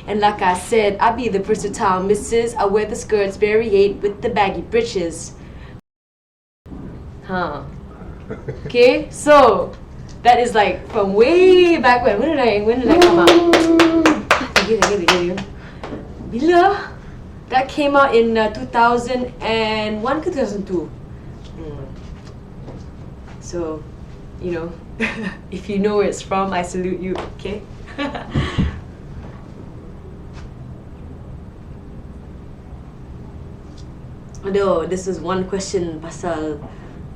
And like I said, I be the versatile missus. I wear the skirts, variate with the baggy breeches. Huh. Okay, so that is like from way back when. When did I come out? Thank you. Bila? That came out in 2001 ke 2002. So, you know, if you know where it's from, I salute you, okay? Aduh, this is one question pasal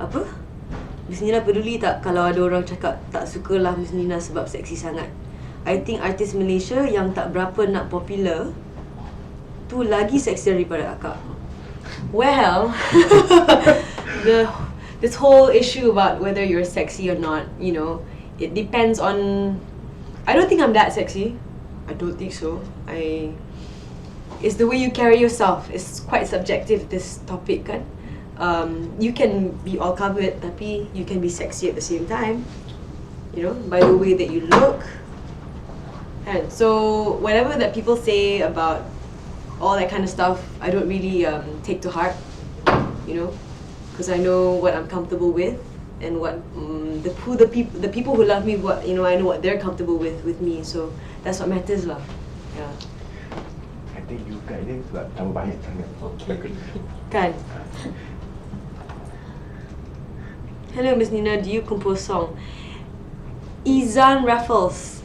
apa? Miss Nina peduli tak kalau ada orang cakap tak sukalah Miss Nina sebab seksi sangat? I think artis Malaysia yang tak berapa nak popular tu lagi seksi daripada akak. Well, this whole issue about whether you're sexy or not, you know, it depends on. I don't think I'm that sexy. I don't think so. It's the way you carry yourself. It's quite subjective, this topic kan. You can be all covered, tapi you can be sexy at the same time. You know, by the way that you look. And so whatever that people say about all that kind of stuff, I don't really take to heart. You know, because I know what I'm comfortable with, and what the people who love me, what, you know, I know what they're comfortable with me. So that's what matters lah. Yeah. I think you kat dia sebab tambah banyak sangat. Kan? Hello Miss Nina, do you compose song? Izan Raffles.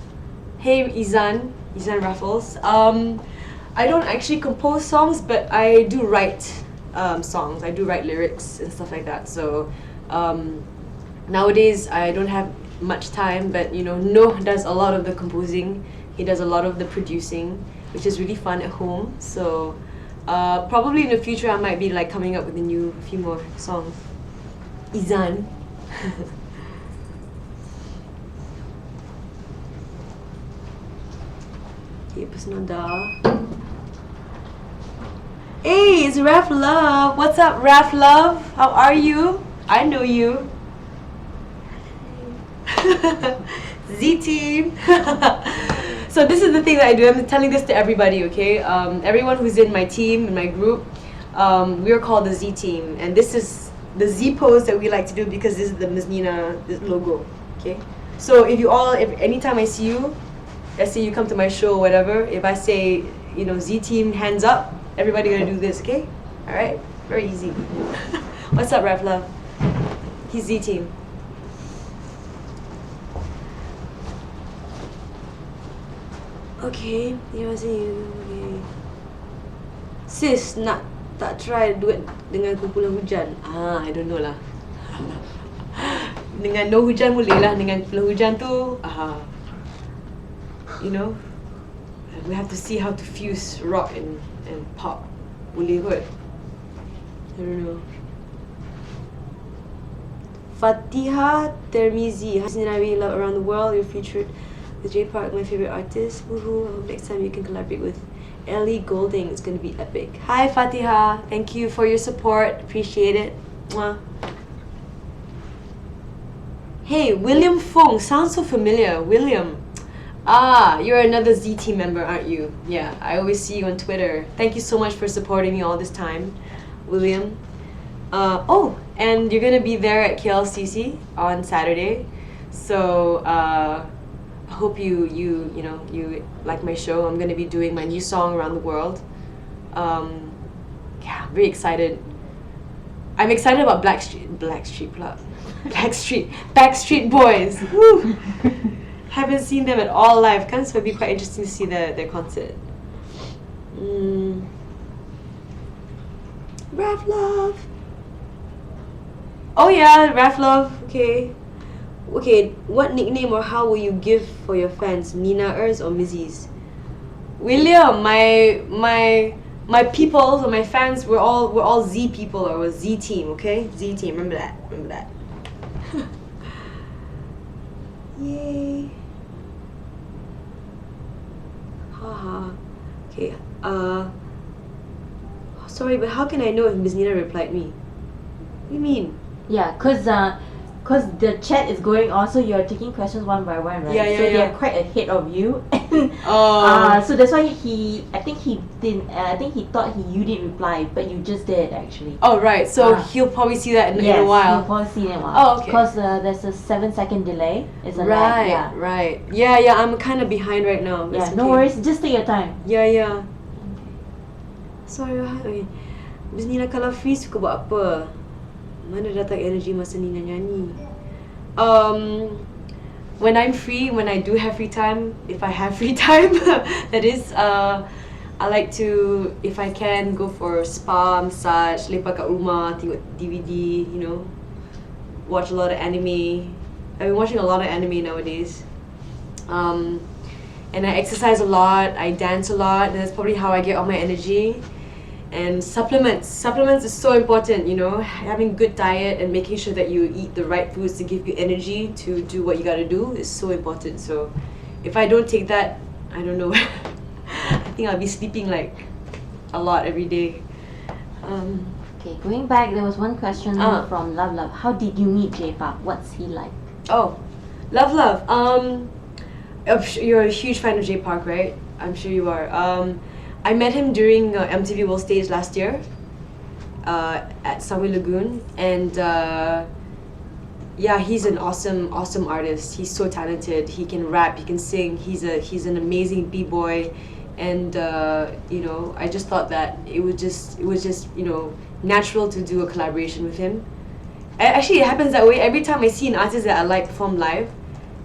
Hey Izan Raffles. I don't actually compose songs, but I do write songs. I do write lyrics and stuff like that. So nowadays I don't have much time, but you know, Noah does a lot of the composing. He does a lot of the producing, which is really fun at home. So probably in the future I might be like coming up with a few more songs. Izan. Okay, personal dah. Hey, it's Raf Love. What's up, Raf Love? How are you? I know you. Z team. So this is the thing that I do. I'm telling this to everybody, okay? Everyone who's in my team, in my group, we are called the Z team, and this is the Z pose that we like to do because this is the Miss Nina logo, okay? So if anytime I see you, let's say you come to my show or whatever, if I say, you know, Z team, hands up, everybody gonna do this, okay? All right, very easy. What's up, Rap Love? He's Z team. Okay, you okay. Sis, nak tak try duet dengan kumpulan hujan? I don't know lah. Dengan no hujan boleh lah, dengan kumpulan hujan tu, you know, we have to see how to fuse rock and pop. Boleh kot. I don't know. Fatiha Termizi. Hassan and I really love Around the World. You're featured with J Park, my favorite artist. Woohoo. I hope next time you can collaborate with Ellie Goulding. It's going to be epic. Hi Fatiha. Thank you for your support. Appreciate it. Mwah. Hey, William Fong. Sounds so familiar. William. You're another Z team member, aren't you? Yeah, I always see you on Twitter. Thank you so much for supporting me all this time, William. And you're gonna be there at KLCC on Saturday. So I hope you like my show. I'm gonna be doing my new song Around the World. Yeah, I'm very excited. I'm excited about Backstreet Boys. Woo! Haven't seen them at all live, so it'd be quite interesting to see their concert. Raf Love. Oh yeah, Raf Love. Okay. What nickname or how will you give for your fans? Nina Ers or Mizz? William, my people or my fans, we're all Z people or a Z team. Okay, Z team. Remember that. Yay. Haha. Okay. Sorry, but how can I know if Miss Nina replied me? What do you mean? Yeah, cause because the chat is going on, so you're taking questions one by one, right? Yeah, yeah, so yeah. they're quite ahead of you. Oh. So that's why I think he thought you didn't reply, but you just did actually. Oh, right. So Ah. he'll probably see that in Yes, a while. you'll probably see it in a while. Oh, okay. Because there's a 7-second delay. It's a Right, lag, yeah. right. Yeah, I'm kind of behind right now. Yeah, That's no okay. worries. Just take your time. Yeah. Sorry, Miss Nina kalau free suka buat apa? Mana datang energy masa Nina nyanyi? When I'm free, when I do have free time, if I have free time, that is, I like to, if I can, go for spa, massage, lepak kat rumah, tengok DVD, you know, watch a lot of anime. I've been watching a lot of anime nowadays. And I exercise a lot, I dance a lot, and that's probably how I get all my energy. And supplements is so important, you know, having good diet and making sure that you eat the right foods to give you energy to do what you gotta do is so important. So if I don't take that, I don't know, I think I'll be sleeping like a lot every day. Okay, going back, there was one question from Love. How did you meet J Park? What's he like? Oh, Love. You're a huge fan of J Park, right? I'm sure you are. I met him during MTV World Stage last year at Sunway Lagoon, and yeah, he's an awesome artist. He's so talented. He can rap, he can sing. He's an amazing b-boy, and you know, I just thought that it was just you know, natural to do a collaboration with him. Actually, it happens that way every time I see an artist that I like perform live.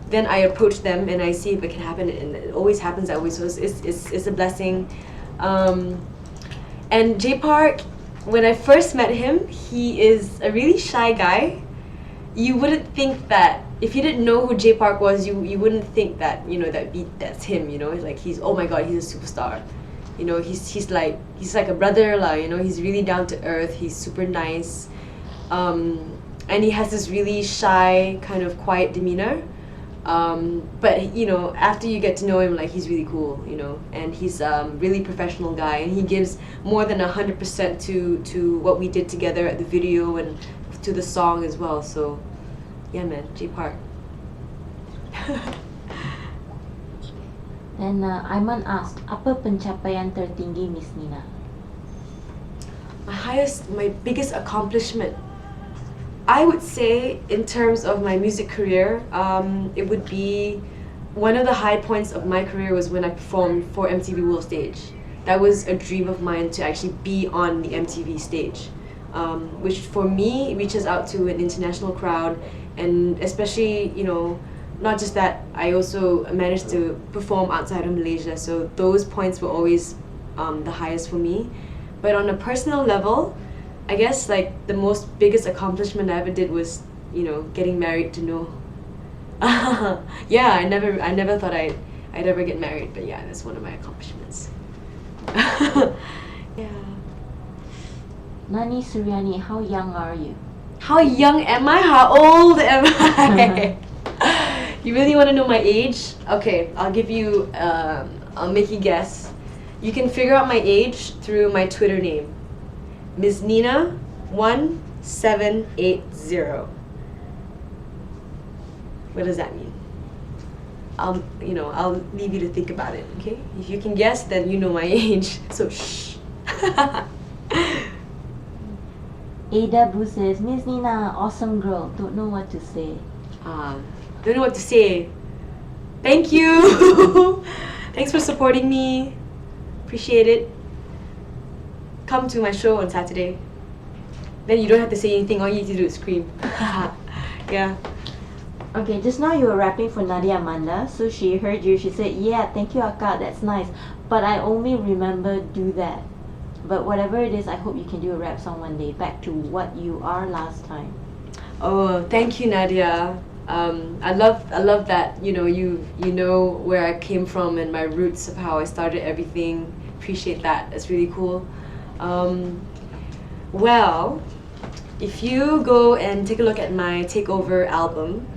Then I approach them and I see if it can happen, and it always happens that way. So it's a blessing. And J Park, when I first met him, he is a really shy guy. You wouldn't think that if you didn't know who J Park was, you wouldn't think that, you know, that's him. You know, like he's, oh my god, he's a superstar. You know, he's like a brother, like, you know, he's really down to earth. He's super nice, and he has this really shy, kind of quiet demeanor. But you know, after you get to know him, like, he's really cool, you know, and he's really professional guy, and he gives more than 100% to what we did together at the video and to the song as well. So yeah, man, J Park. Then Aiman asked, apa pencapaian tertinggi Miss Nina? My biggest accomplishment, I would say, in terms of my music career, it would be one of the high points of my career was when I performed for MTV World Stage. That was a dream of mine, to actually be on the MTV stage, which for me reaches out to an international crowd, and especially, you know, not just that, I also managed to perform outside of Malaysia, so those points were always the highest for me. But on a personal level, I guess like the biggest accomplishment I ever did was, you know, getting married to Noah. Yeah, I never thought I'd ever get married, but yeah, that's one of my accomplishments. Yeah. Nani Suryani, how young are you? How young am I? How old am I? You really want to know my age? Okay, I'll give you. I'll make you guess. You can figure out my age through my Twitter name. Ms. Nina 1780. What does that mean? I'll leave you to think about it, okay? If you can guess, then you know my age. So shh. Ada Boo says, Miss Nina, awesome girl. Don't know what to say. Don't know what to say. Thank you. Thanks for supporting me. Appreciate it. Come to my show on Saturday. Then you don't have to say anything, all you need to do is scream. Yeah. Okay, just now you were rapping for Nadia Amanda, so she heard you, she said, yeah, thank you Akka, that's nice, but I only remember Do That. But whatever it is, I hope you can do a rap song one day, back to what you are last time. Oh, thank you, Nadia. I love that, you know where I came from and my roots of how I started everything. Appreciate that. That's really cool. Well, if you go and take a look at my Takeover album,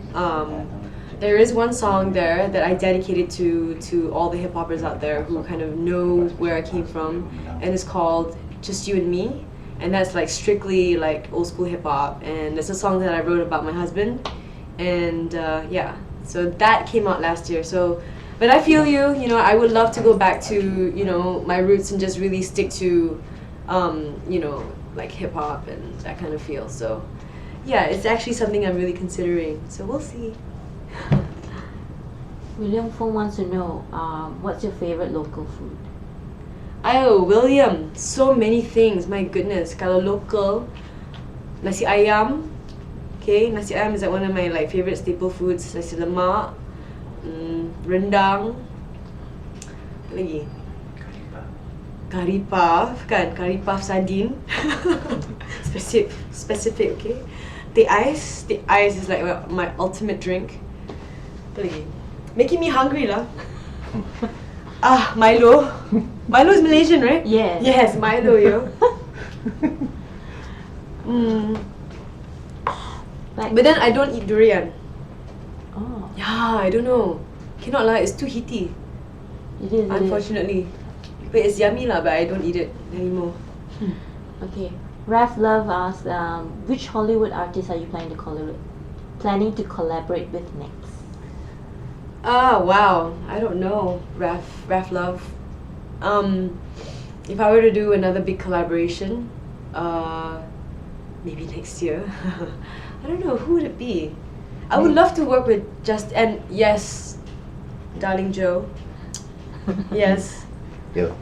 there is one song there that I dedicated to all the hip hoppers out there who kind of know where I came from, and it's called Just You and Me. and that's like strictly like old school hip hop. And it's a song that I wrote about my husband, and yeah, so that came out last year. So, but I feel you. You know, I would love to go back to my roots and just really stick to like hip hop and that kind of feel. So, yeah, it's actually something I'm really considering. So we'll see. William Fong wants to know, what's your favorite local food? Oh, William, so many things. My goodness, kalau local, nasi ayam. Okay, nasi ayam is like one of my like favorite staple foods. Nasi lemak, rendang. Apa lagi? Curry puff kan, curry puff sardine. specific, okay. Teh ice is like my ultimate drink. Apa lagi? Making me hungry lah. Milo. Milo is Malaysian, right? Yes. Yes, Milo, yo. Like, But then I don't eat durian. oh, Yeah, I don't know. Cannot lah, it's too heaty. it is. Unfortunately. But it's yummy lah, but I don't eat it anymore. Okay. Raf Love asks, which Hollywood artist are you planning to collaborate with next? Wow. I don't know. Raf Love. If I were to do another big collaboration, maybe next year. I don't know, who would it be? I would love to work with yes, Darling Joe. Yes. Yo.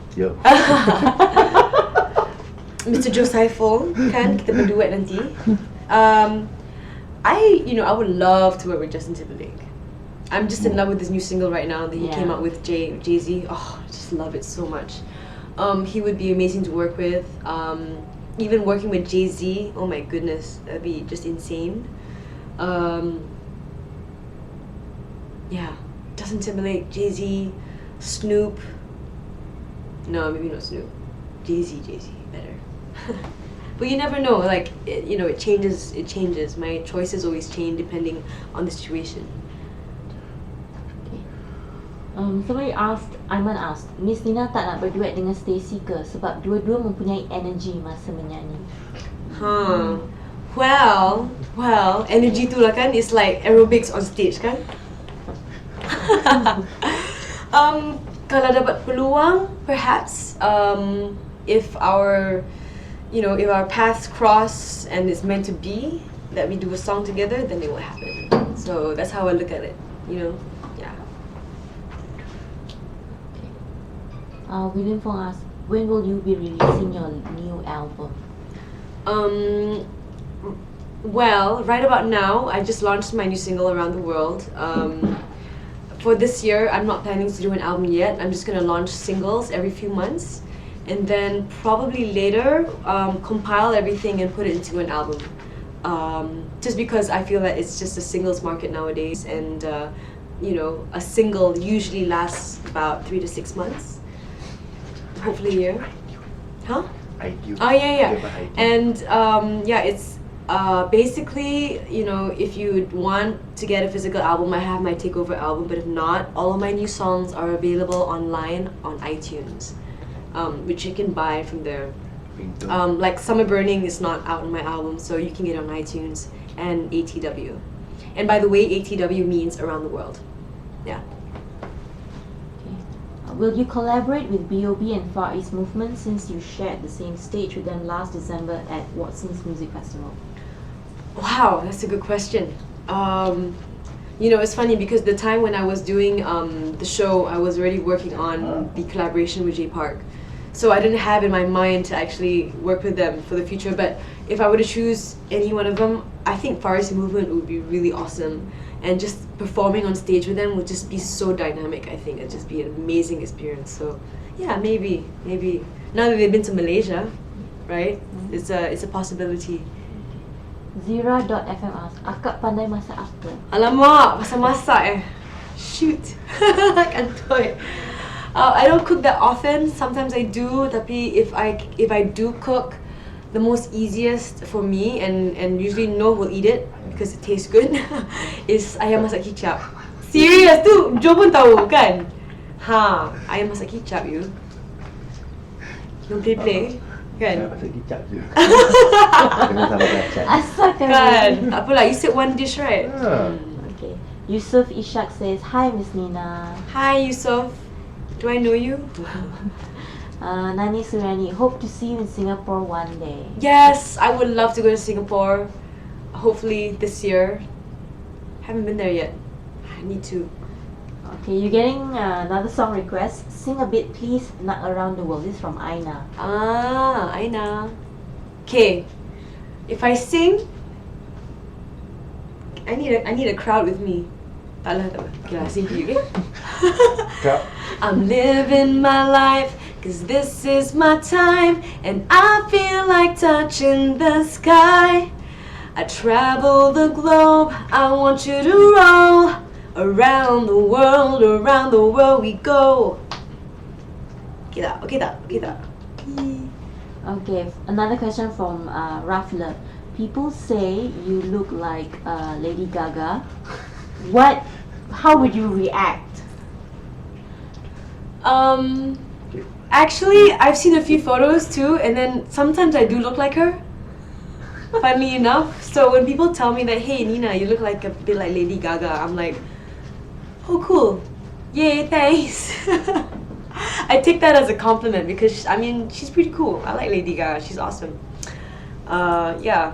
Mr. Joe Saiful, kan kita berduet nanti. I would love to work with Justin Timberlake. I'm just in love with this new single right now that he came out with Jay-Z. Oh, I just love it so much. He would be amazing to work with. Even working with Jay-Z, oh my goodness, that'd be just insane. Yeah, Justin Timberlake, Jay-Z, Snoop. No, maybe not Snoop. Jay-Z, better. But you never know, like, it changes. My choices always change depending on the situation. Somebody asked, Aiman asked, Miss Nina tak nak berduet dengan Stacey ke? Sebab dua-dua mempunyai energi masa menyanyi. Well, energy tu lah kan, it's like aerobics on stage kan. Kalau dapat peluang, perhaps, if our paths cross and it's meant to be that we do a song together, then it will happen. So that's how I look at it, yeah. William Fong asks, when will you be releasing your new album? Well, right about now, I just launched my new single Around the World. For this year, I'm not planning to do an album yet. I'm just gonna launch singles every few months, and then probably later compile everything and put it into an album. Just because I feel that it's just a singles market nowadays, and a single usually lasts about 3 to 6 months. Hopefully a year. Huh? Ideal. Oh yeah. Dia apa ideal? And it's basically, if you want to get a physical album, I have my takeover album. But if not, all of my new songs are available online on iTunes, which you can buy from there. Like Summer Burning is not out on my album, so you can get it on iTunes and ATW. And by the way, ATW means around the world. Yeah. Will you collaborate with B.O.B. and Far East Movement since you shared the same stage with them last December at Watson's Music Festival? Wow, that's a good question. It's funny because the time when I was doing the show, I was already working on the collaboration with Jay Park. So I didn't have in my mind to actually work with them for the future. But if I were to choose any one of them, I think Far East Movement would be really awesome. And just performing on stage with them would just be so dynamic, I think. It'd just be an amazing experience. So yeah, maybe. Now that they've been to Malaysia, right? It's a possibility. Zira.fm asks, Akak pandai masak apa? Alamak, masak-masak Shoot. Kantoi. I don't cook that often. Sometimes I do, tapi if I do cook, the most easiest for me and usually no will eat it because it tastes good is ayam masak kicap. Serious tu, Jo pun tahu kan? Ayam masak kicap you. Don't play. Kan? Pasal kicap je. Dengan sambal kacang. Asalkan. Kan? Tak apalah, you said one dish, right? Okay. Yusuf Ishak says, "Hi, Miss Nina." Hi, Yusuf. Do I know you? Nani Suryani, hope to see you in Singapore one day. Yes, I would love to go to Singapore. Hopefully this year. Haven't been there yet. I need to. Okay, you're getting another song request. Sing a bit, please. Not Around the World. This is from Aina. Ah, I know. Okay, if I sing, I need a crowd with me. Tak lah. Okay, I'll sing for you, okay? Kak. I'm living my life, 'cause this is my time, and I feel like touching the sky. I travel the globe, I want you to roll. Around the world we go. Okay tak? Okay tak? Okay tak? Okay, another question from Rafla. People say you look like Lady Gaga. How would you react? Actually, I've seen a few photos too, and then sometimes I do look like her. Funnily enough, so when people tell me that, hey Nina, you look like a bit like Lady Gaga, I'm like, oh cool, yay, thanks. I take that as a compliment because I mean she's pretty cool. I like Lady Gaga, she's awesome. Yeah.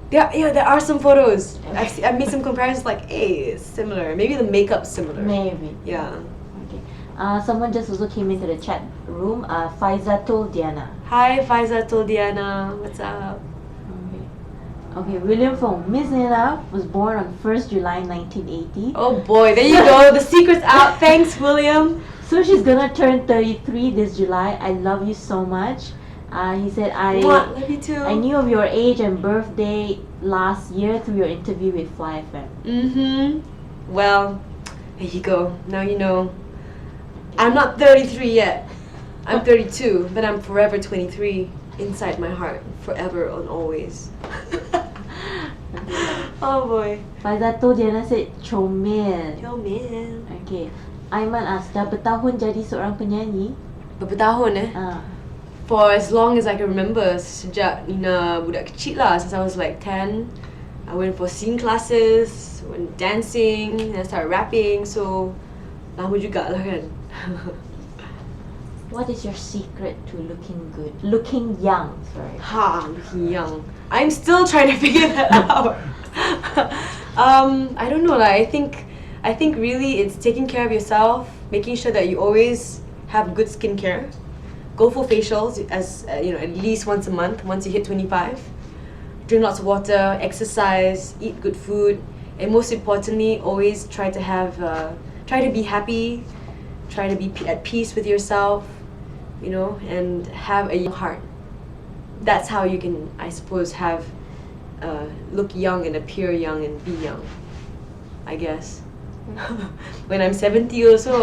There are some photos. I've made some comparisons like, hey, it's similar. Maybe the makeup's similar. Maybe. Yeah. Okay. Someone just also came into the chat room. Faizatul Diana. Hi, Faizatul Diana. What's up? Okay, William Fong. Miss Nina was born on 1st July 1980. Oh boy, there you go. The secret's out. Thanks, William. So she's gonna turn 33 this July. I love you so much. He said, Love you too. I knew of your age and birthday last year through your interview with Fly FM. Well, there you go. Now you know. I'm not 33 yet. I'm 32, but I'm forever 23 inside my heart, forever and always. Oh boy. Faizatul Diana said, Comel. Yo man. Okay. Aiman asked, dah bertahun jadi seorang penyanyi? Berapa tahun For as long as I can remember, sejak Nina budak kecil lah, since I was like 10. I went for singing classes, went dancing, and I started rapping, so lama juga lah kan. What is your secret to looking good? Looking young, sorry. Looking young. I'm still trying to figure that out. I don't know lah. I think really it's taking care of yourself, making sure that you always have good skincare. Go for facials as at least once a month. Once you hit 25, drink lots of water, exercise, eat good food, and most importantly, always try to be happy, try to be at peace with yourself, and have a young heart. That's how you can, I suppose, have look young and appear young and be young, I guess. When I'm 70 or so,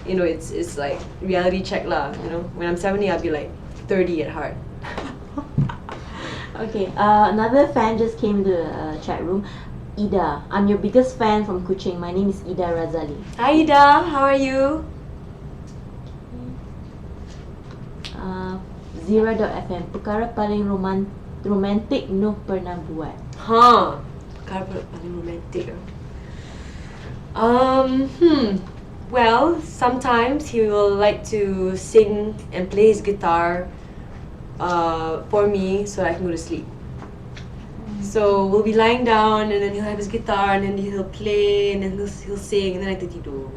it's like reality check lah. When I'm 70, I'll be like 30 at heart. Okay, another fan just came to the chat room. Ida, I'm your biggest fan from Kuching. My name is Ida Razali. Hi Ida, how are you? Zira.fm, perkara paling romantik Noh pernah buat. Perkara paling romantik. Well, sometimes he will like to sing and play his guitar for me so I can go to sleep. So we'll be lying down and then he'll have his guitar and then he'll play and then he'll sing and then I tertidur.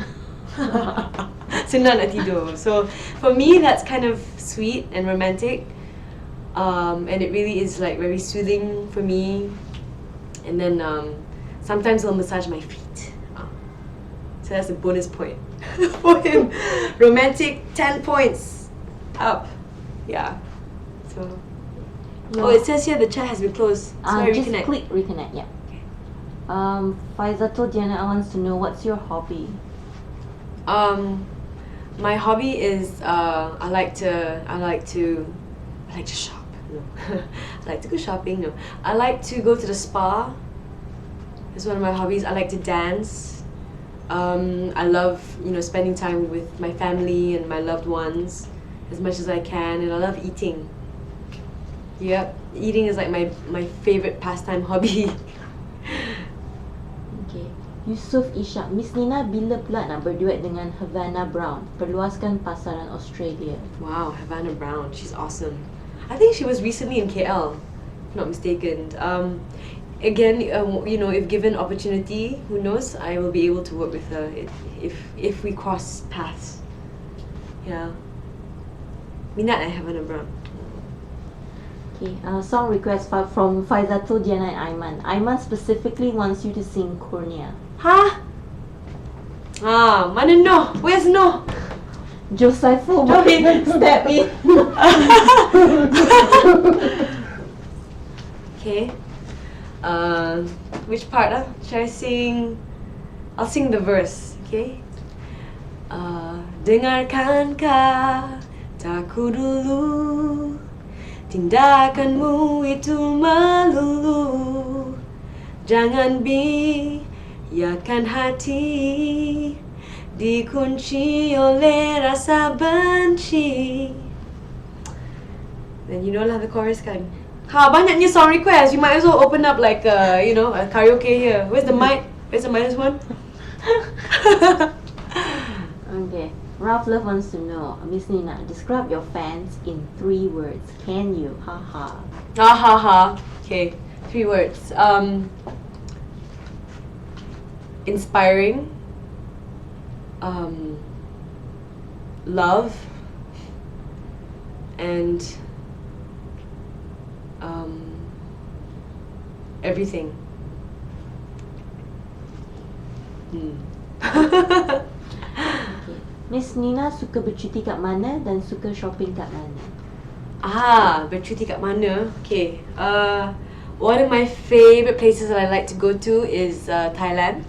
Senang nak tidur. So for me that's kind of sweet and romantic, and it really is like very soothing for me. And then sometimes he'll massage my feet. So that's a bonus point for him. Romantic, 10 points up. Yeah. So. Oh, it says here the chat has been closed. So I just reconnect. click reconnect. Yeah. Okay. Faizatul Diana wants to know, what's your hobby? My hobby is I like to shop. No. I like to go shopping. No. I like to go to the spa. It's one of my hobbies. I like to dance. I love spending time with my family and my loved ones. as much as I can, and I love eating. Yep, eating is like my favorite pastime hobby. Okay. Yusuf Ishak, Miss Nina bila pula nak berduet dengan Havana Brown? Perluaskan pasaran Australia. Wow, Havana Brown, she's awesome. I think she was recently in KL, if not mistaken. Again, you know, if given opportunity, who knows, I will be able to work with her if we cross paths. Yeah. Minat Havana Brown. Okay, song request from Faizatul Diana and Aiman. Aiman specifically wants you to sing Kurnia. Huh? Ah, mana no? Where's no? Josaiful step in. Okay. Which part? Should I sing? I'll sing the verse. Okay. Dengarkan kataku dulu, tindakanmu itu melulu. Jangan biarkan hati dikunci oleh rasa benci. Then you know lah the chorus kan. Ha, banyaknya song request. You might as well open up like you know, a karaoke here. Where's the mic? Where's the minus one? Okay. Ralph Love wants to know, Miss Nina, describe your fans in 3 words. Can you? Ha ha. Ah ha ha. Okay, 3 words. Inspiring. Love. And everything. Okay. Miss Nina suka bercuti kat mana dan suka shopping kat mana? Bercuti kat mana? Okay. One of my favorite places that I like to go to is Thailand,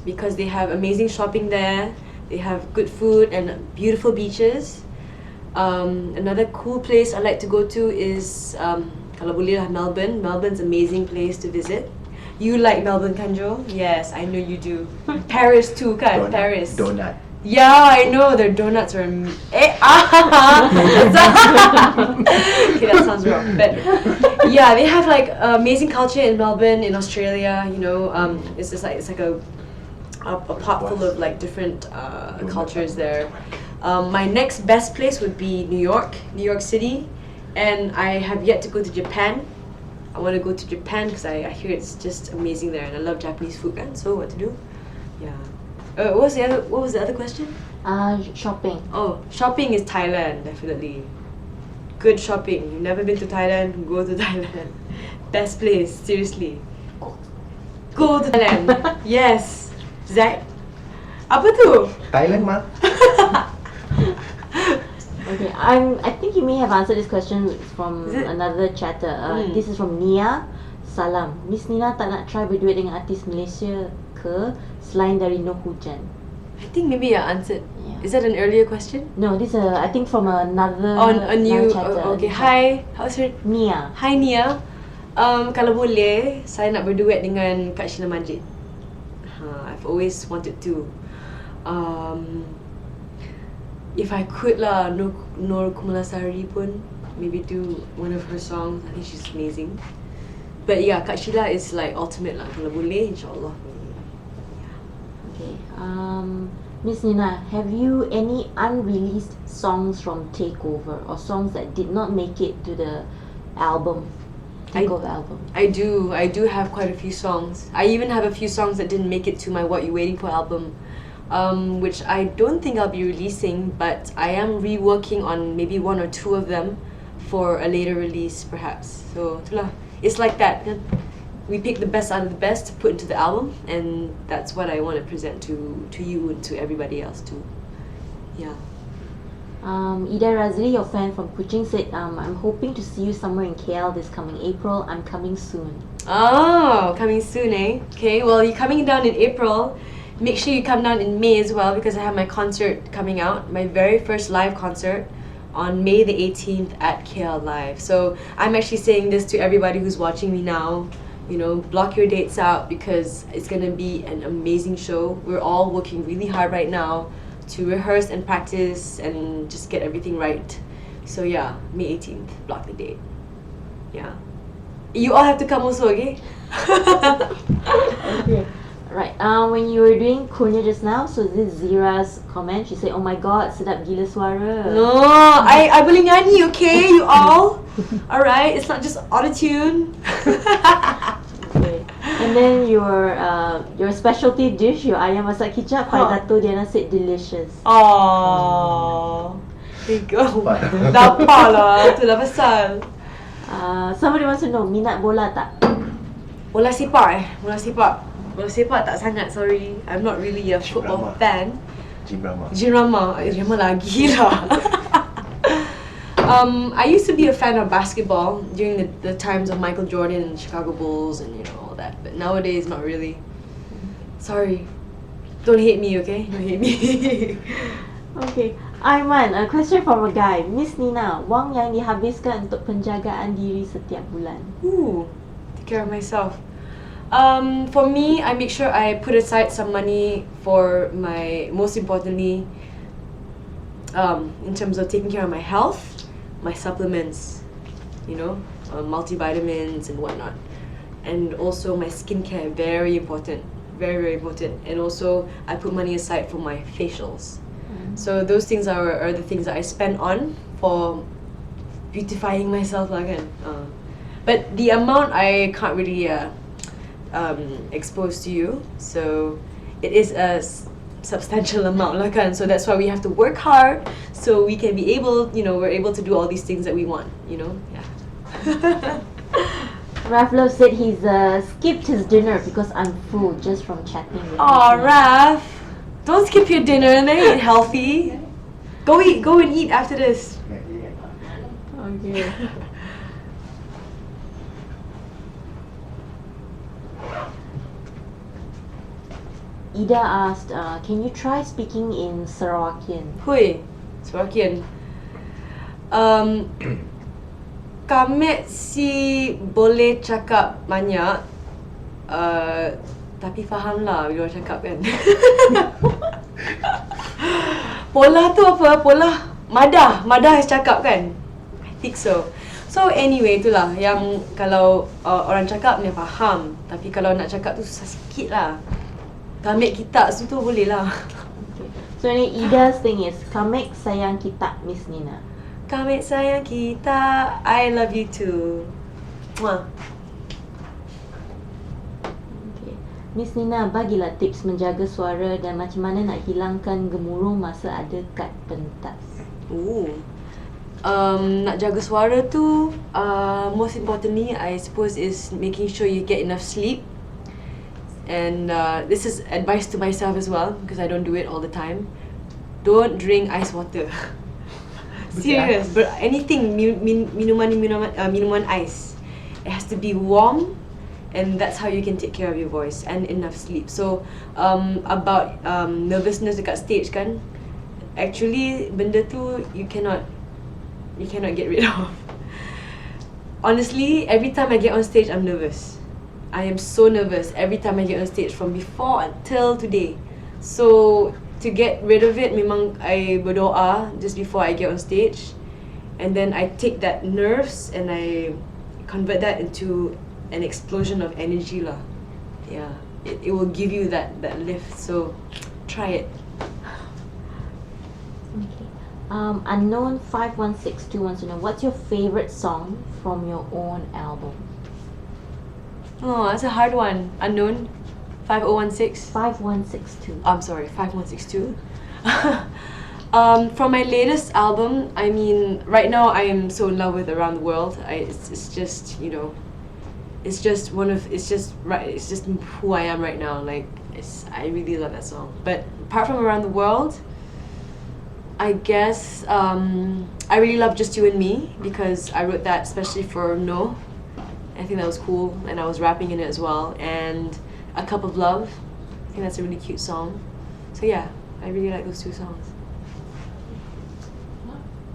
because they have amazing shopping there. They have good food and beautiful beaches. Another cool place I like to go to is kalau boleh lah Melbourne. Melbourne's an amazing place to visit. You like Melbourne, kan Jo? Yes, I know you do. Paris too, kan? Paris. Donut. Yeah, I know their donuts are. Okay, that sounds wrong. But yeah, they have like amazing culture in Melbourne, in Australia. You know, it's just like a pot full of like different cultures there. My next best place would be New York City, and I have yet to go to Japan. I want to go to Japan because I hear it's just amazing there, and I love Japanese food. And so, what to do? Yeah. What was the other question? Shopping. Oh, shopping is Thailand, definitely. Good shopping. You've never been to Thailand? Go to Thailand. Best place, seriously. Go to Thailand. Yes. Zach. Apa tu? Thailand mah. Okay, I think you may have answered this question from Is it? another chatter. This is from Nia. Salam. Miss Nina tak nak try berduet dengan artis Malaysia ke selain dari No Hujan? I think maybe I answered. Yeah. Is that an earlier question? No, this I think from another On a new. chatter. Okay. Hi. How's her? Nia. Hi Nia. Kalau boleh, saya nak berduet dengan Kak Sheila Majid. I've always wanted to. If I could lah, Nur Kumalasari pun maybe do one of her songs. I think she's amazing. But yeah, Kak Sheila is like ultimate lah. Kalau boleh, insyaAllah. Okay. Miss Nina, have you any unreleased songs from Takeover or songs that did not make it to the album? Takeover album. I do have quite a few songs. I even have a few songs that didn't make it to my What You Waiting For album, which I don't think I'll be releasing, but I am reworking on maybe 1 or 2 of them for a later release perhaps. So itulah. It's like that. We pick the best out of the best to put into the album, and that's what I want to present to you and to everybody else too. Yeah. Ida Razli, your fan from Kuching, said, I'm hoping to see you somewhere in KL this coming April. I'm coming soon. Oh, coming soon, eh? Okay, well, you're coming down in April. Make sure you come down in May as well, because I have my concert coming out, my very first live concert on May the 18th at KL Live. So I'm actually saying this to everybody who's watching me now. You know, block your dates out because it's gonna be an amazing show. We're all working really hard right now to rehearse and practice and just get everything right. So yeah, May 18th, block the date. Yeah. You all have to come also, okay? Okay. Right. When you were doing Konya just now, so this is Zira's comment. She said, "Oh my God, sedap gila suara." No, I boleh nyanyi, okay, you all? Alright, it's not just auto-tune. Okay. And then your specialty dish, your ayam masak kicap, Pai Dato Diana said delicious. Aww. There you go. Dapat lah, itulah pasal. Somebody wants to know, minat bola tak? Bola sepak Bola sepak. Bola sepak tak sangat, sorry. I'm not really a football fan. Gym drama. Drama lagi lah. I used to be a fan of basketball during the times of Michael Jordan and Chicago Bulls and all that. But nowadays, not really. Sorry. Don't hate me, okay? Don't hate me. Okay. Aiman, a question from a guy. Miss Nina, wang yang dihabiskan untuk penjagaan diri setiap bulan? Ooh, take care of myself. For me, I make sure I put aside some money for most importantly, in terms of taking care of my health, my supplements, multivitamins and whatnot. And also my skincare, very important, very, very important. And also, I put money aside for my facials. So those things are the things that I spend on for beautifying myself lah kan. But the amount I can't really expose to you, so it is a substantial amount lah kan. So that's why we have to work hard so we can be able, we're able to do all these things that we want, yeah. Raf said he's skipped his dinner because I'm full just from chatting with Aw, him. Raf, don't skip your dinner and then eat healthy. Go and eat after this. Okay. Ida asked, can you try speaking in Sarawakian? Hui, Sarawakian. Kami si boleh cakap banyak, tapi faham lah bila orang cakap kan. Pola tu apa? Pola Madah cakap kan? I think so. So anyway, itulah yang kalau orang cakap dia faham, tapi kalau nak cakap tu susah sikit lah. Kamek kita tu boleh lah. Okay. So ini Ida's thing is, Kamek sayang kita, Miss Nina. Kamek sayang kita, I love you too. Mwah. Okay. Miss Nina, bagilah tips menjaga suara dan macam mana nak hilangkan gemuruh masa ada kad pentas. Nak jaga suara tu, most importantly, I suppose, is making sure you get enough sleep. And this is advice to myself as well, because I don't do it all the time. Don't drink ice water. Serious, but anything minuman ice, it has to be warm, and that's how you can take care of your voice and enough sleep. So about nervousness dekat stage kan, actually benda tu you cannot get rid of. Honestly, every time I get on stage, I'm nervous. I am so nervous every time I get on stage from before until today. So to get rid of it, memang I berdoa just before I get on stage, and then I take that nerves and I convert that into an explosion of energy lah. Yeah, it will give you that lift. So try it. Okay. Unknown 5162 wants to know, what's your favorite song from your own album? Oh, that's a hard one. Unknown 5016. 5162. I'm sorry, 5162. From my latest album, I mean, right now I am so in love with Around the World. It's just it's just who I am right now. Like, I really love that song. But apart from Around the World, I guess I really love Just You and Me, because I wrote that especially for No. I think that was cool, and I was rapping in it as well. And A Cup of Love, I think that's a really cute song. So yeah, I really like those two songs.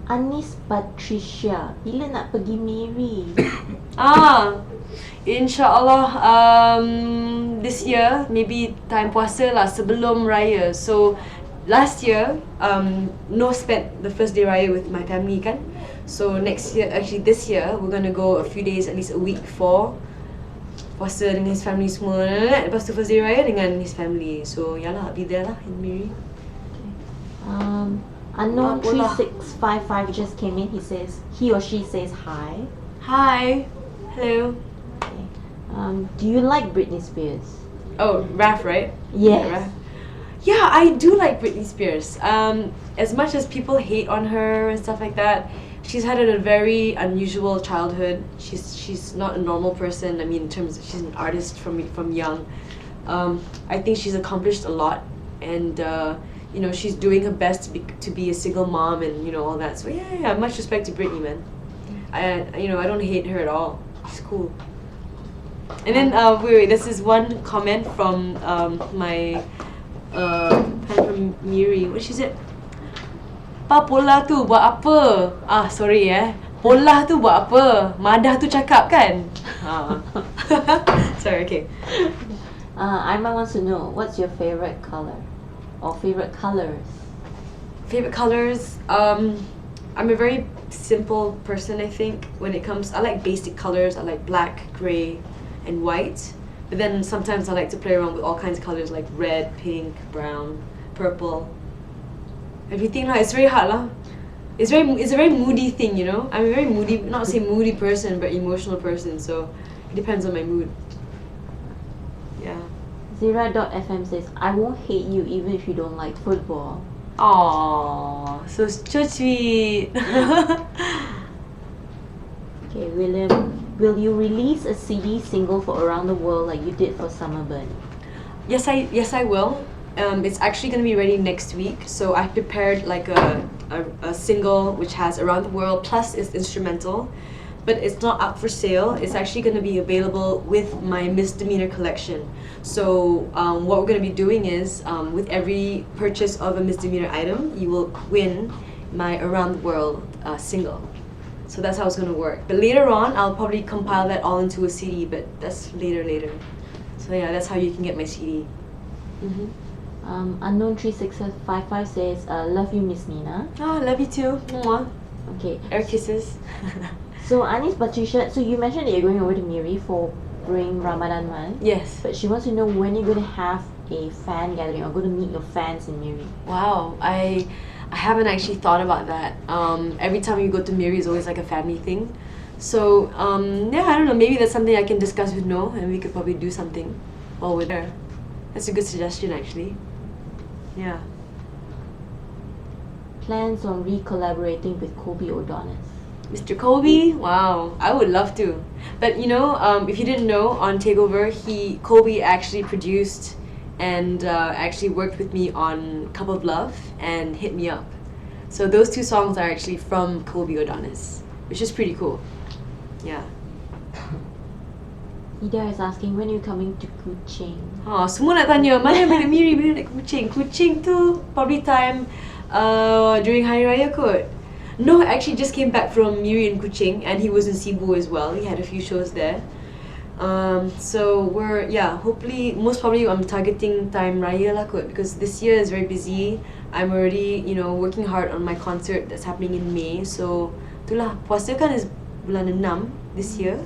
Anis Patricia, bila nak pergi Mary? InsyaAllah this year, maybe time puasa lah, sebelum raya. So last year, no spent the first day raya with my family kan. So next year, actually this year, we're gonna go a few days, at least a week for puasa dengan his family semua. Lepas tu first day raya dengan his family. So yalah, I'll be there lah in Miri. Unknown Bola. 3655 just came in. He or she says hi. Hi. Hello. Okay. Do you like Britney Spears? Oh, Raf, right? Yes. Yeah, Raf. Yeah, I do like Britney Spears. As much as people hate on her and stuff like that, she's had a very unusual childhood. She's not a normal person. I mean, in terms of, she's an artist from young. I think she's accomplished a lot, and you know, she's doing her best to be a single mom and, you know, all that. So yeah, much respect to Britney, man. I don't hate her at all. She's cool. And then wait, this is one comment from my fan from Miri. What she said? Pa pola tu buat apa? Sorry Pola tu buat apa? Madah tu cakap kan? Sorry, okay. Aiman wants to know, what's your favorite color? Or favorite colors? Favorite colors? I'm a very simple person, I think. When it comes, I like basic colors. I like black, grey, and white. But then sometimes I like to play around with all kinds of colors like red, pink, brown, purple. Everything lah. It's very hard lah. It's a very moody thing, you know. I'm a very moody, not say moody person, but emotional person. So it depends on my mood. Yeah. Zira.fm says, I won't hate you even if you don't like football. Aww, so sweet. Okay, William, will you release a CD single for Around the World like you did for Summer Burn? Yes, I will. It's actually going to be ready next week. So I've prepared like a single which has Around the World plus it's instrumental, but it's not up for sale. It's actually going to be available with my misdemeanor collection. So what we're going to be doing is with every purchase of a misdemeanor item, you will win my Around the World single. So that's how it's going to work. But later on, I'll probably compile that all into a CD, but that's later. So yeah, that's how you can get my CD. Unknown 3655 says, love you, Miss Nina. Love you too. Mwah. Okay. Air kisses. So Anis Patricia, so you mentioned that you're going over to Miri for during Ramadan month. Yes. But she wants to know when you're going to have a fan gathering or going to meet your fans in Miri. Wow, I haven't actually thought about that. Every time you go to Miri, it's always like a family thing. So yeah, I don't know. Maybe that's something I can discuss with No, and we could probably do something while we're there. That's a good suggestion, actually. Yeah. Plans on re-collaborating with Kobe O'Donis. Mr. Kobe, wow, I would love to. But you know, if you didn't know, on Takeover, Kobe actually produced and actually worked with me on Cup of Love and Hit Me Up. So those two songs are actually from Kobe O'Donis, which is pretty cool. Yeah. Ida is asking, when are you coming to Kuching? Semua nak tanya, mana bila Miri, bila nak Kuching? Kuching tu probably time during Hari Raya kot. No, actually just came back from Miri and Kuching, and he was in Cebu as well. He had a few shows there. So we're, hopefully, most probably I'm targeting time Raya lah kot, because this year is very busy. I'm already, working hard on my concert that's happening in May. So, itulah, puasa kan is bulan 6 this year.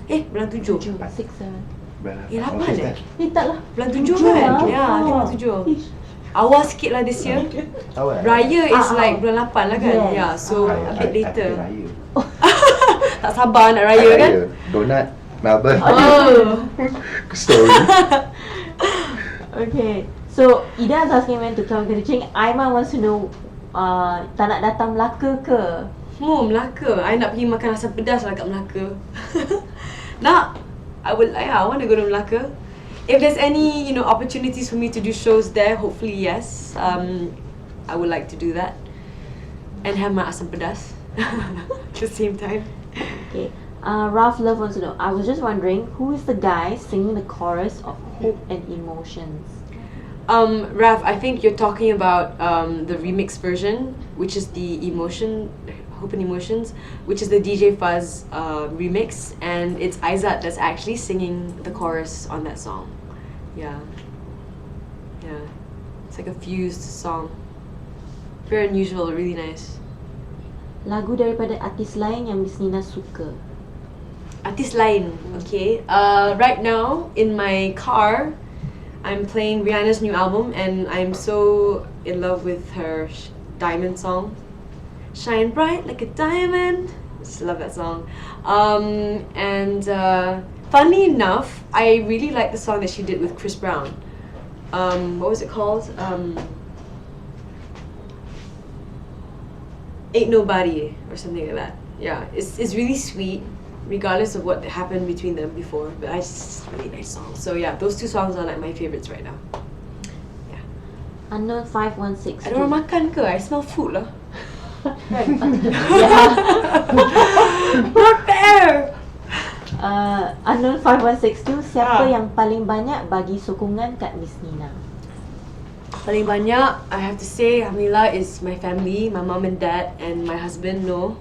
Bulan 7. 6, 7. 8 tak lah. Bulan 7 kan? Ya, bulan 7. Awal sikit lah this year. Raya is like bulan 8 lah kan? Yes. Yeah, so a bit later. Raya. Tak sabar nak raya kan? Donut, Melbourne. Oh. Story. Okay. So, Ida is asking when to come to Kuching. Aiman wants to know, tak nak datang Melaka ke? Melaka. I nak pergi makan asam pedas lah kat Melaka. Nak. I want to go to Melaka. If there's any, opportunities for me to do shows there, hopefully yes. I would like to do that. And have my asam pedas at the same time. Okay. Ralph Love wants to know, I was just wondering, who is the guy singing the chorus of Hope and Emotions? Raf, I think you're talking about the remix version, which is the Hope and Emotions, which is the DJ Fuzz remix, and it's Aizat that's actually singing the chorus on that song. Yeah. It's like a fused song. Very unusual, really nice. Lagu daripada artis lain yang Miss Nina suka. Artis lain, okay. Right now in my car, I'm playing Rihanna's new album, and I'm so in love with her Diamond song. Shine bright like a diamond. Just love that song. And funnily enough, I really like the song that she did with Chris Brown. What was it called? Ain't Nobody or something like that. Yeah, it's really sweet, regardless of what happened between them before. But it's really nice song. So yeah, those two songs are like my favorites right now. Yeah. Unknown 516. Ada orang makan ke? I smell food lah. Not fair. Unknown 5162. Siapa yang paling banyak bagi sokongan kat Miss Nina? Paling banyak, I have to say, Alhamdulillah, is my family, my mom and dad, and my husband, No.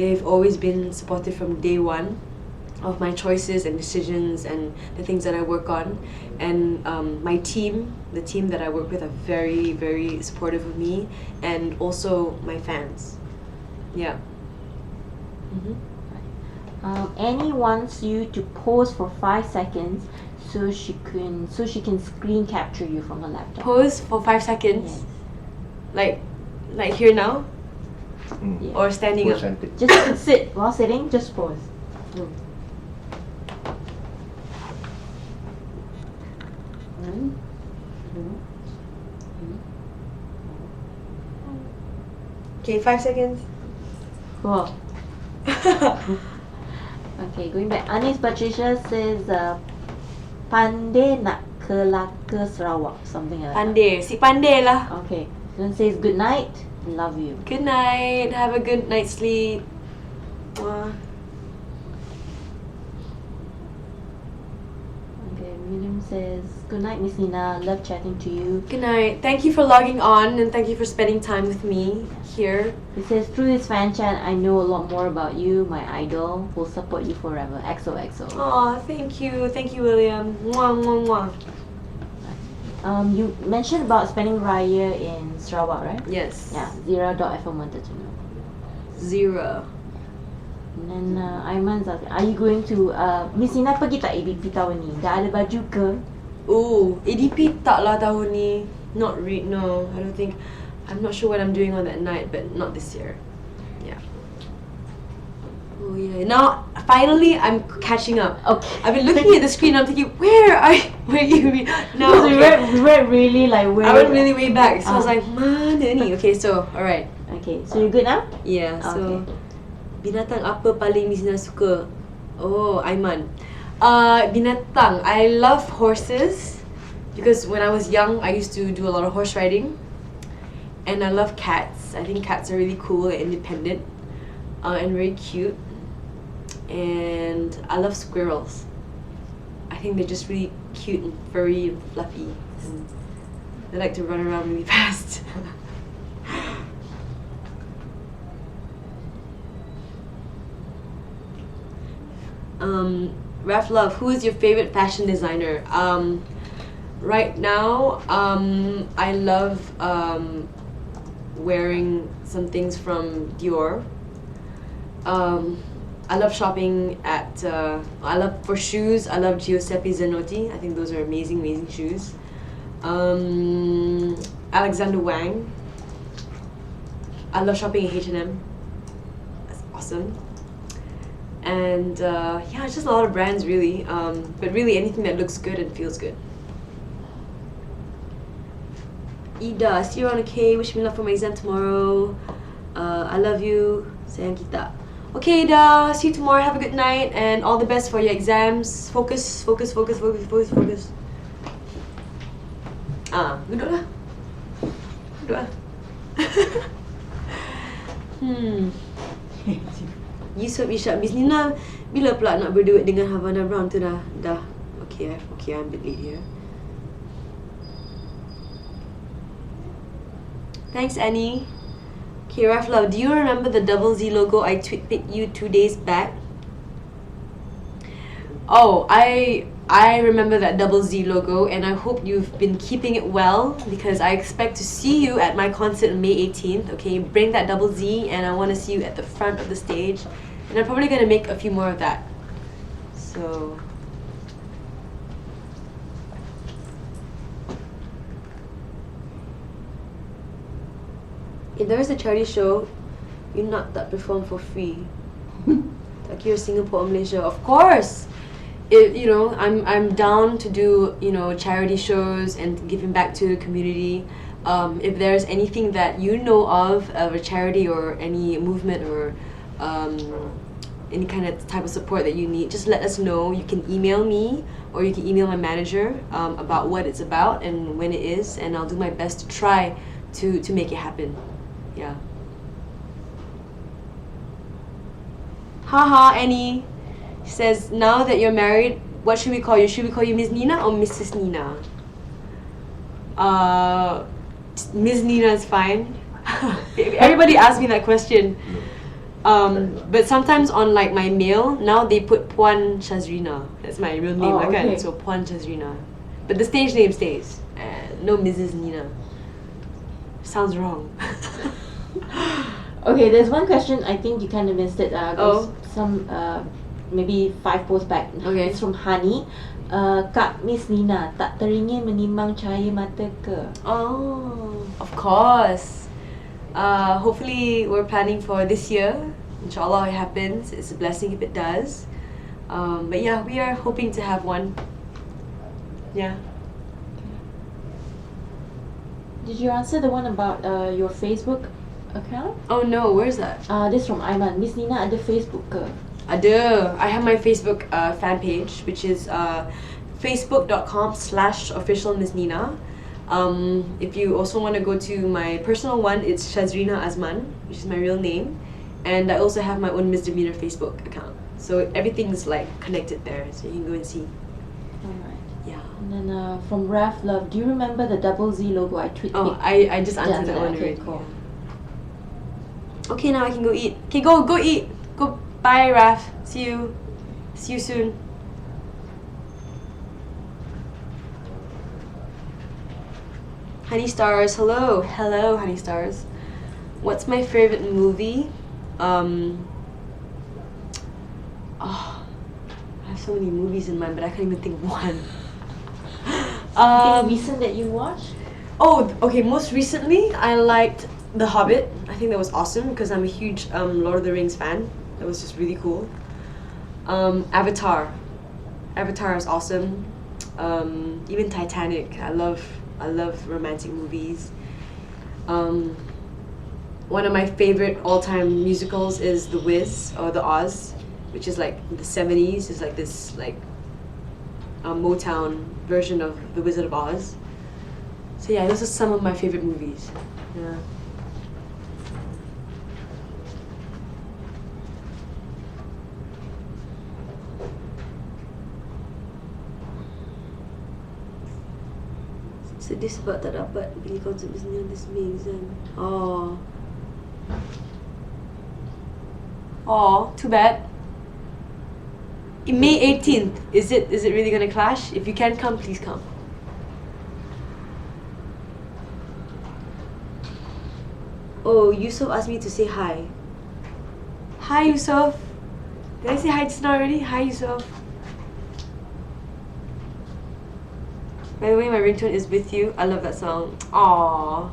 They've always been supportive from day one of my choices and decisions and the things that I work on. And my team, the team that I work with, are very, very supportive of me, and also my fans. Yeah. Annie wants you to pose for 5 seconds so she can screen capture you from her laptop. Pose for 5 seconds. Yes. Like here now, Yeah. or standing up. Just sit while sitting. Just pose. Okay, 5 seconds. Cool. Okay, going back. Anis Patricia says, pandai nak kelaka Sarawak, something like that. Pandai, si pandai lah. Okay. Then says good night, love you. Good night. Have a good night's sleep. Mwah. Okay, William says, good night, Miss Nina. Love chatting to you. Good night. Thank you for logging on, and thank you for spending time with me here. He says, through this fan chat, I know a lot more about you, my idol. Will support you forever. XOXO. Aw, thank you. Thank you, William. Mwah, mwah, mwah. You mentioned about spending Raya in Sarawak, right? Yes. Yeah, Zira.fm wanted to know. Zero. And then Aiman's asking, are you going to Miss Nina pergi tak ABP tahun ni? Dah ada baju ke? Oh, ADP tak lah tahun ni. No, I don't think. I'm not sure what I'm doing on that night, but not this year. Yeah. Oh yeah. Now, finally, I'm catching up. Okay. I've been looking at the screen. I'm thinking, where you? No, we okay. went really like way. I went really way back. So I was like, mana ni? Okay, so alright. Okay, so you good now? Yeah. So, Okay. binatang apa paling Miss Nina suka? Oh, Aiman. Binatang. I love horses because when I was young, I used to do a lot of horse riding. And I love cats. I think cats are really cool and independent, and very cute. And I love squirrels. I think they're just really cute and furry and fluffy. And they like to run around really fast. Raf Love, who is your favorite fashion designer? Right now, I love wearing some things from Dior. I love shopping at, for shoes, I love Giuseppe Zanotti. I think those are amazing shoes. Alexander Wang. I love shopping at H&M. That's awesome. And yeah, just a lot of brands really. But really anything that looks good and feels good. Ida, see you on a K. Wish me luck for my exam tomorrow. I love you. Sayang kita. Okay, Ida. See you tomorrow. Have a good night and all the best for your exams. Focus. Duduk lah. Yusof Ishak, Miss Nina, bila pula nak berduet dengan Havana Brown tu dah? Okay, I'm a bit late here. Thanks, Annie. Okay, Raf Love, do you remember the double Z logo I tweeted you 2 days back? Oh, I I remember that double Z logo, and I hope you've been keeping it well, because I expect to see you at my concert on May 18th. Okay, bring that double Z, and I want to see you at the front of the stage, and I'm probably gonna make a few more of that. So. If there's a charity show, you not that perform for free. Like you're Singapore or Malaysia, of course. I'm down to do charity shows and giving back to the community. If there's anything that you know of a charity or any movement or any kind of type of support that you need, just let us know. You can email me or you can email my manager about what it's about and when it is, and I'll do my best to try to make it happen. Yeah. Haha, Annie. She says, now that you're married, what should we call you? Should we call you Ms. Nina or Mrs. Nina? Ms. Nina is fine. Everybody asks me that question. But sometimes on like my mail, now they put Puan Shazrina. That's my real name. Okay. So Puan Shazrina. But the stage name stays. No Mrs. Nina. Sounds wrong. Okay, there's one question I think you kind of missed it. Goes some maybe 5 posts back. Okay. It's from Hani. Kak Miss Nina, tak teringin menimbang cahaya mata ke? Oh, of course. Hopefully we're planning for this year. Inshallah it happens. It's a blessing if it does. But yeah, we are hoping to have one. Yeah. Did you answer the one about your Facebook account? Oh no, where's that? This from Aiman. Miss Nina ada Facebook ke? Ada. I have my Facebook fan page, which is facebook.com/official Miss Nina. If you also want to go to my personal one, it's Shazrina Azman, which is my real name, and I also have my own Misdemeanor Facebook account. So everything's like connected there, so you can go and see. Alright. Yeah. And then from Raf Love, do you remember the double Z logo I tweeted? Oh, I just answered that one okay, already. cool. Okay, now I can go eat. Okay, go eat. Go. Bye, Raf. See you soon. Honey Stars, hello, Honey Stars. What's my favorite movie? I have so many movies in mind, but I can't even think of one. Anything recent that you watched? Oh, okay. Most recently, I liked The Hobbit. I think that was awesome because I'm a huge Lord of the Rings fan. That was just really cool. Avatar. Avatar is awesome. Even Titanic. I love romantic movies. One of my favorite all-time musicals is The Wiz or The Oz, which is like the 70s. It's like this like Motown version of The Wizard of Oz. So yeah, those are some of my favorite movies. Yeah. Sedih sebab tak dapat pergi konsert Disney this May kan. Oh, too bad. May 18th. Is it really gonna clash? If you can come, please come. Oh, Yusuf asked me to say hi. Hi, Yusuf. Did I say hi just now already? Hi, Yusuf. By the way, my ringtone is With You. I love that song. Aww.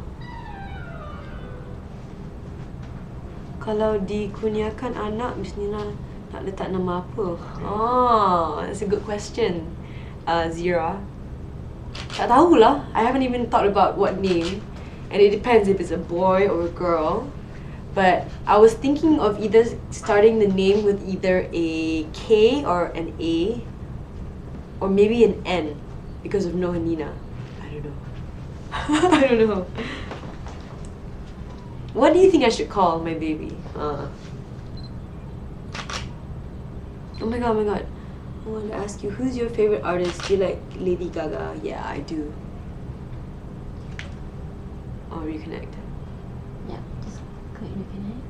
Kalau dikurniakan anak, Miss Nina nak letak nama apa? Oh, that's a good question. Zira. Tak tahulah. I haven't even thought about what name. And it depends if it's a boy or a girl. But I was thinking of either starting the name with either a K or an A, or maybe an N. Because of Noah Nina. I don't know. I don't know. What do you think I should call my baby? Oh my god, I want to ask you, who's your favorite artist? Do you like Lady Gaga? Yeah, I do. Oh, reconnect. Yeah, just click reconnect.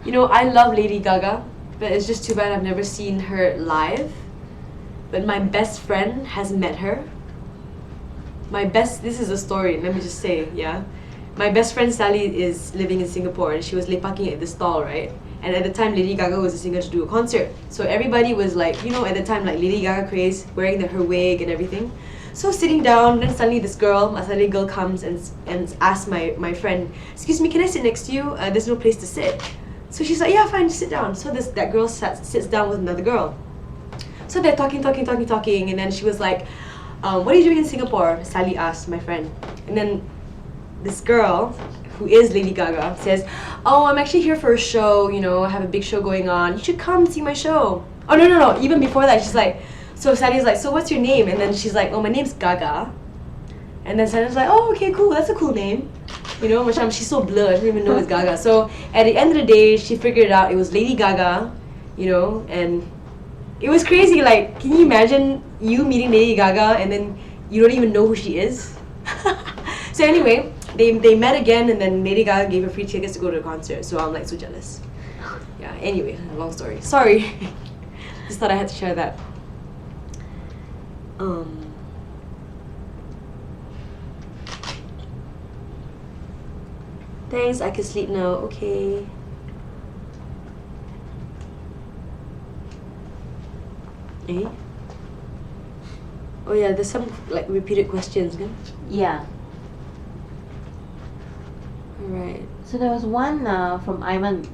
You know, I love Lady Gaga. but it's just too bad I've never seen her live. But my best friend has met her. This is a story, let me just say, yeah. My best friend Sally is living in Singapore and she was lepaking at the stall, right? And at the time, Lady Gaga was a singer to do a concert. So everybody was like, you know, at the time, like Lady Gaga craze, wearing her wig and everything. So sitting down, then suddenly this girl, a Masali girl comes and asks my friend, excuse me, can I sit next to you? There's no place to sit. So she's like, yeah, fine, just sit down. So that girl sits down with another girl. So they're talking, and then she was like, what are you doing in Singapore? Sally asked my friend. And then this girl, who is Lady Gaga, says, oh, I'm actually here for a show, you know, I have a big show going on. You should come see my show. Oh, no. Even before that, she's like, so Sally's like, so what's your name? And then she's like, oh, my name's Gaga. And then Sally's like, oh, okay, cool, that's a cool name. You know, she's so blurred, I didn't even know it's Gaga. So at the end of the day, she figured out it was Lady Gaga, you know, and it was crazy. Like, can you imagine you meeting Lady Gaga and then you don't even know who she is? So anyway, they met again and then Lady Gaga gave her free tickets to go to the concert. So I'm like so jealous. Yeah, anyway, long story. Sorry. Just thought I had to share that. Thanks, I can sleep now. Okay. Eh? Oh yeah, there's some like repeated questions, kan? Yeah. Alright. So there was one from Iman,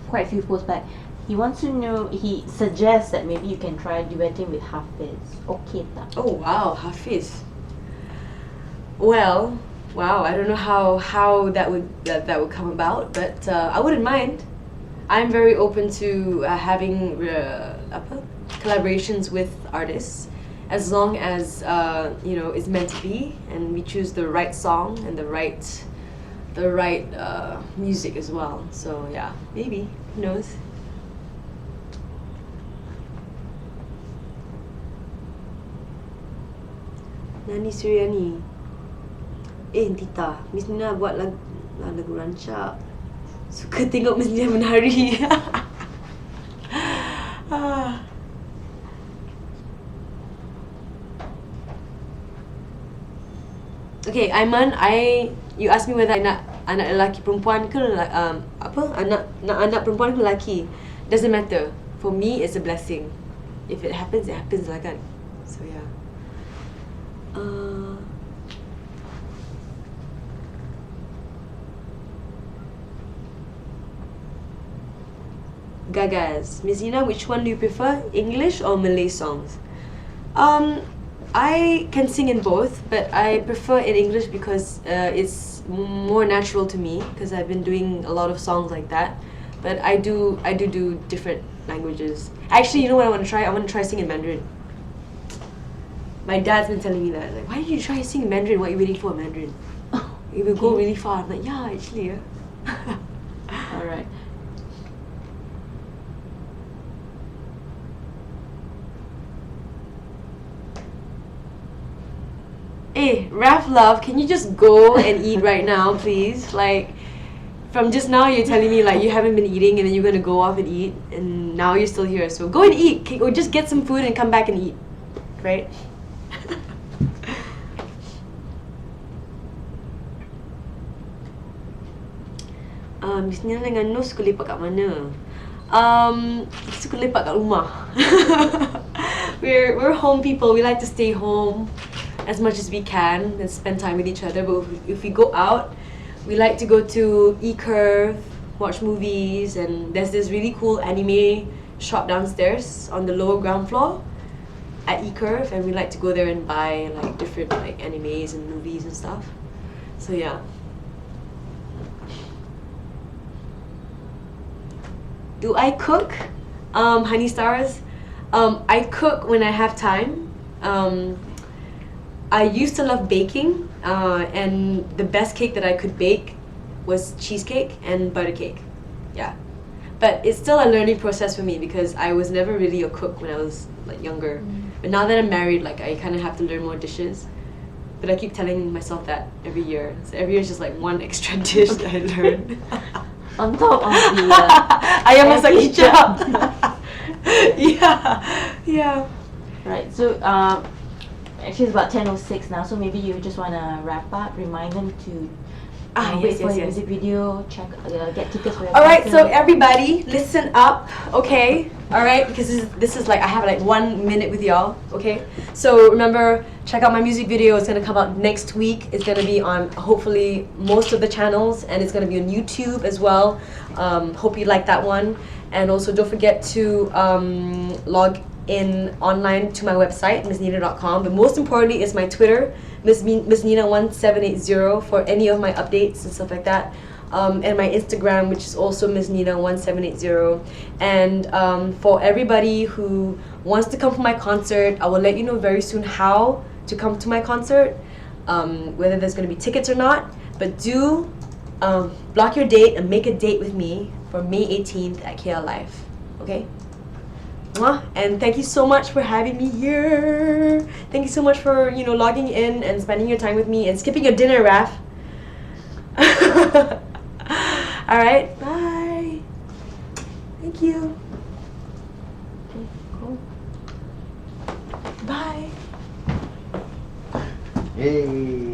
quite a few posts back. He wants to know, he suggests that maybe you can try duetting with Hafiz. Okay, tak? Oh wow, Hafiz. Well, wow, I don't know how that would come about, but I wouldn't mind. I'm very open to having collaborations with artists, as long as you know, it's meant to be, and we choose the right song and the right music as well. So yeah, maybe, who knows. Nani Suryani. Tita, Miss Nina buat lagu rancak. Suka tengok Miss Nina menari. Okay, Aiman, you asked me whether I nak anak lelaki perempuan ke anak perempuan ke lelaki. Doesn't matter. For me, it's a blessing. If it happens lah kan. So yeah. Gagas. Miss Nina, which one do you prefer? English or Malay songs? I can sing in both, but I prefer in English because it's more natural to me, because I've been doing a lot of songs like that. But I do different languages. Actually, you know what I want to try? I want to try singing Mandarin. My dad's been telling me that. Like, why don't you try singing Mandarin? What are you waiting for, Mandarin? It will go really far. I'm like, yeah, actually, yeah. Alright. Hey, Raf Love, can you just go and eat right now, please? Like, from just now you're telling me like you haven't been eating and then you're gonna go off and eat, and now you're still here. So go and eat, or just get some food and come back and eat, right? Miss Nina dengan Noh suka lepak kat mana? Suka lepak kat rumah. We're home people. We like to stay home as much as we can and spend time with each other. But if we go out, we like to go to E-Curve, watch movies, and there's this really cool anime shop downstairs on the lower ground floor at E-Curve, and we like to go there and buy like different like animes and movies and stuff. So yeah. Do I cook? Honey Stars? I cook when I have time. I used to love baking, and the best cake that I could bake was cheesecake and butter cake. Yeah. But it's still a learning process for me because I was never really a cook when I was like younger. But now that I'm married, like I kind of have to learn more dishes. But I keep telling myself that every year. So every year is just like one extra dish that I learn. On top of the ayam masak egg hijab. Yeah, yeah. Right. So actually it's about 10:06 now. So maybe you just want to wrap up. Remind them to wait for your music video. Check get tickets for your. All right, so concert. everybody, listen up, okay? All right, because this is like I have like 1 minute with y'all, okay? So remember, check out my music video. It's gonna come out next week. It's gonna be on hopefully most of the channels, and it's gonna be on YouTube as well. Hope you like that one, and also don't forget to log in online to my website MizzNina.com. But most importantly is my Twitter, MizzNina1780 for any of my updates and stuff like that. And my Instagram, which is also MizzNina1780. And for everybody who wants to come to my concert, I will let you know very soon how to come to my concert, whether there's going to be tickets or not. But do block your date and make a date with me for May 18th at KL Live. Okay? Mwah. And thank you so much for having me here. Thank you so much for logging in and spending your time with me and skipping your dinner, Raf. All right, bye. Thank you. Okay, cool. Bye. Yay!